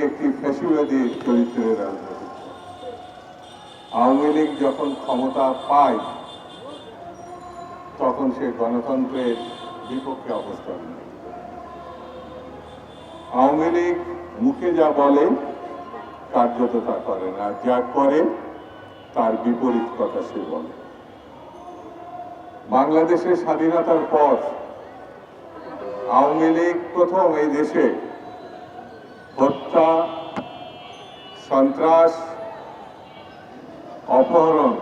একটি ফ্যাসিবাদী চরিত্রের রাজনীতি। আওয়ামী লীগ যখন ক্ষমতা পায় তখন সে গণতন্ত্রের বিপক্ষে অবস্থান নেয়। আওয়ামী লীগ মুখে যা বলে কার্যত তা করে না, যা করে তার বিপরীত কথা সে বলে। বাংলাদেশের স্বাধীনতার পর আওয়ামী লীগ প্রথম এই দেশে হত্যা, সন্ত্রাস, অপহরণ,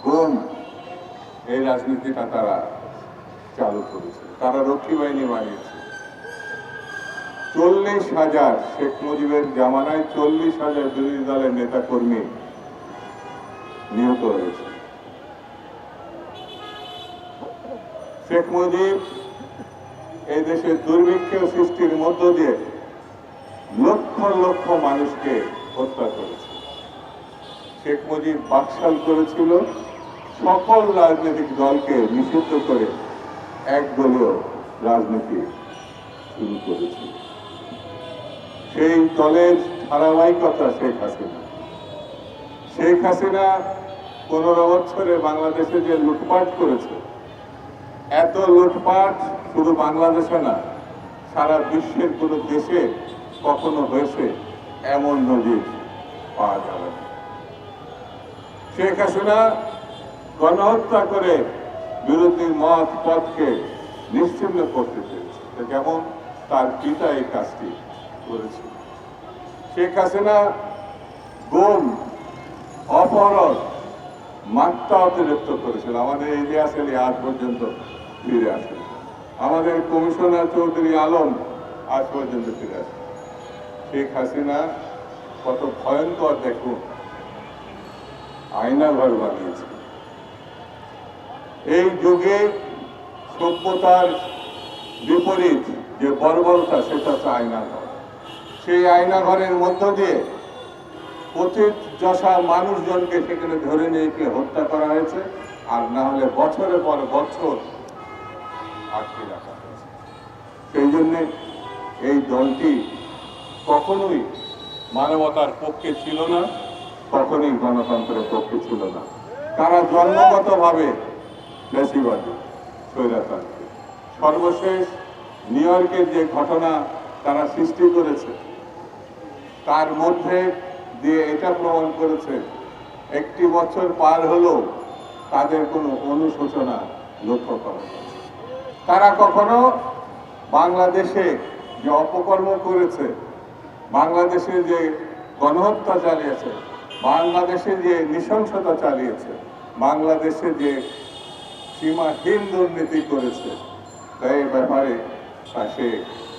গুম এই রাজনীতিটা তারা চালু করেছে। তারা রক্ষী বাহিনী বানিয়েছে। 40,000 শেখ মুজিবের জামানায় 40,000 বিরোধী দলের নেতা কর্মী নিহত হয়েছে। শেখ মুজিব এই দেশে দুর্ভিক্ষ সৃষ্টির মধ্য দিয়ে লক্ষ লক্ষ মানুষকে হত্যা করেছে। শেখ মুজিব বাকশাল করেছিল, সকল রাজনৈতিক দলকে নিষিদ্ধ করে একদলীয় রাজনীতি শুরু করেছিল। সেই দলের ধারাবাহিকতা শেখ হাসিনা। শেখ হাসিনা 15 বছরে বাংলাদেশে যে লুটপাট করেছে, এত লুটপাট শুধু বাংলাদেশে না, সারা বিশ্বের কোনো দেশে কখনো হয়েছে এমন নজির পাওয়া যাবে না। শেখ হাসিনা গণহত্যা করে বিরোধী মত পথকে নিশ্চিহ্ন করতে চেয়েছে, যেমন তার পিতা এই কাজটি করেছিল। শেখ হাসিনা গুম, অপহরণ, মাত্রা অতিরিক্ত করেছিল। আমাদের ইলিয়াস আলী আজ পর্যন্ত ফিরে আসে। আমাদের কমিশনার চৌধুরী আলম আজ পর্যন্ত ফিরে আসে। শেখ হাসিনা কত ভয়ঙ্কর দেখুন, আয়নাঘর বানিয়েছে। এই যুগে সভ্যতার বিপরীত যে বর্বরতা, সেটা হচ্ছে আয়নাঘর। সেই আয়নাঘরের মধ্য দিয়ে পতিত যশা মানুষজনকে সেখানে ধরে নিয়ে গিয়ে হত্যা করা হয়েছে, আর না হলে বছরের পর বছর আটকে রাখা হয়েছে। সেই জন্যে এই দলটি কখনোই মানবতার পক্ষে ছিল না, কখনোই গণতন্ত্রের পক্ষে ছিল না। তারা জন্মগতভাবে ফ্যাসিবাদী, স্বৈরতান্ত্রিক। সর্বশেষ নিউ ইয়র্কের যে ঘটনা তারা সৃষ্টি করেছে, তার মধ্যে দিয়ে এটা প্রমাণ করেছে 1 বছর পার হলেও তাদের কোনো অনুশোচনা লক্ষ্য করা যাচ্ছে। তারা কখনো বাংলাদেশে যে অপকর্ম করেছে, বাংলাদেশে যে গণহত্যা চালিয়েছে, বাংলাদেশে যে নৃশংসতা চালিয়েছে, বাংলাদেশে যে সীমাহীন দুর্নীতি করেছে, তাই ব্যাপারে সে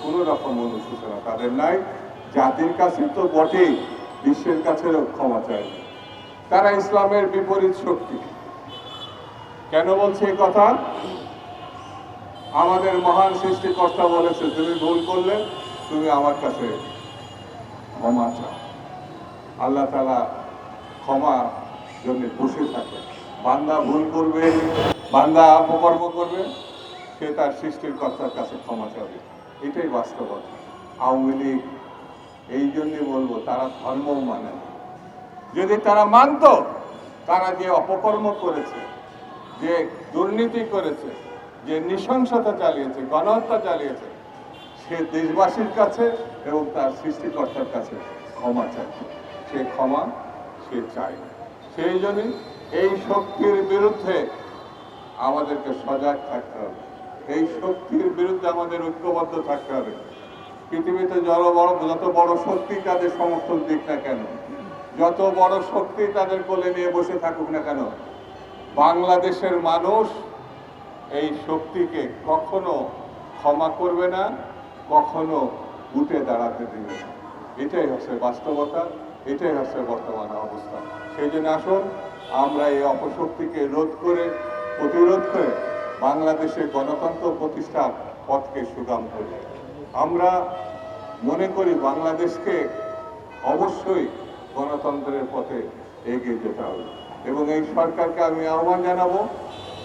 কোনো রকম অনুশোচনা তাদের নাই। জাতির কাছে তো বটেই, বিশ্বের কাছেও ক্ষমা চায়। তারা ইসলামের বিপরীত শক্তি। কেন বলছে এই কথা? আমাদের মহান সৃষ্টিকর্তা বলেছে, তুমি ভুল করলে তুমি আমার কাছে ক্ষমা চাও। আল্লাহ তাআলা ক্ষমা জন্য বসে থাকে। বান্দা ভুল করবে, বান্দা অপকর্ম করবে, সে তার সৃষ্টিকর্তার কাছে ক্ষমা চাবে। এটাই বাস্তবতা। আওয়ামী লীগ, এই জন্যে বলবো, তারা ধর্ম মানে না। যদি তারা মানত, তারা যে অপকর্ম করেছে, যে দুর্নীতি করেছে, যে নৃশংসতা চালিয়েছে, গণহত্যা চালিয়েছে, সে দেশবাসীর কাছে এবং তার সৃষ্টিকর্তার কাছে ক্ষমা চায়। সে ক্ষমা সে চায়। সেই জন্য এই শক্তির বিরুদ্ধে আমাদেরকে সজাগ থাকতে হবে। এই শক্তির বিরুদ্ধে আমাদের ঐক্যবদ্ধ থাকতে হবে। পৃথিবীতে যত বড় শক্তি তাদের সমর্থন দিক না কেন, যত বড় শক্তি তাদের কোলে নিয়ে বসে থাকুক না কেন, বাংলাদেশের মানুষ এই শক্তিকে কখনো ক্ষমা করবে না, কখনো উঠে দাঁড়াতে দেবে না। এটাই হচ্ছে বাস্তবতা, এটাই হচ্ছে বর্তমান অবস্থা। সেই জন্য আসুন আমরা এই অপশক্তিকে প্রতিরোধ করে বাংলাদেশে গণতন্ত্র প্রতিষ্ঠার পথকে সুগম করি। আমরা মনে করি বাংলাদেশকে অবশ্যই গণতন্ত্রের পথে এগিয়ে যেতে হবে, এবং এই সরকারকে আমি আহ্বান জানাবো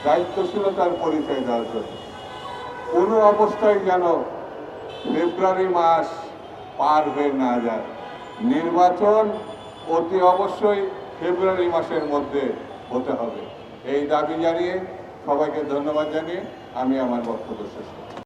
দায়িত্বশীলতার পরিচয় দেওয়ার জন্য। কোনো অবস্থায় যেন ফেব্রুয়ারি মাস পার হয়ে না যায়, নির্বাচন অতি অবশ্যই ফেব্রুয়ারি মাসের মধ্যে হতে হবে। এই দাবি জানিয়ে সবাইকে ধন্যবাদ জানিয়ে আমি আমার বক্তব্য শেষ করছি।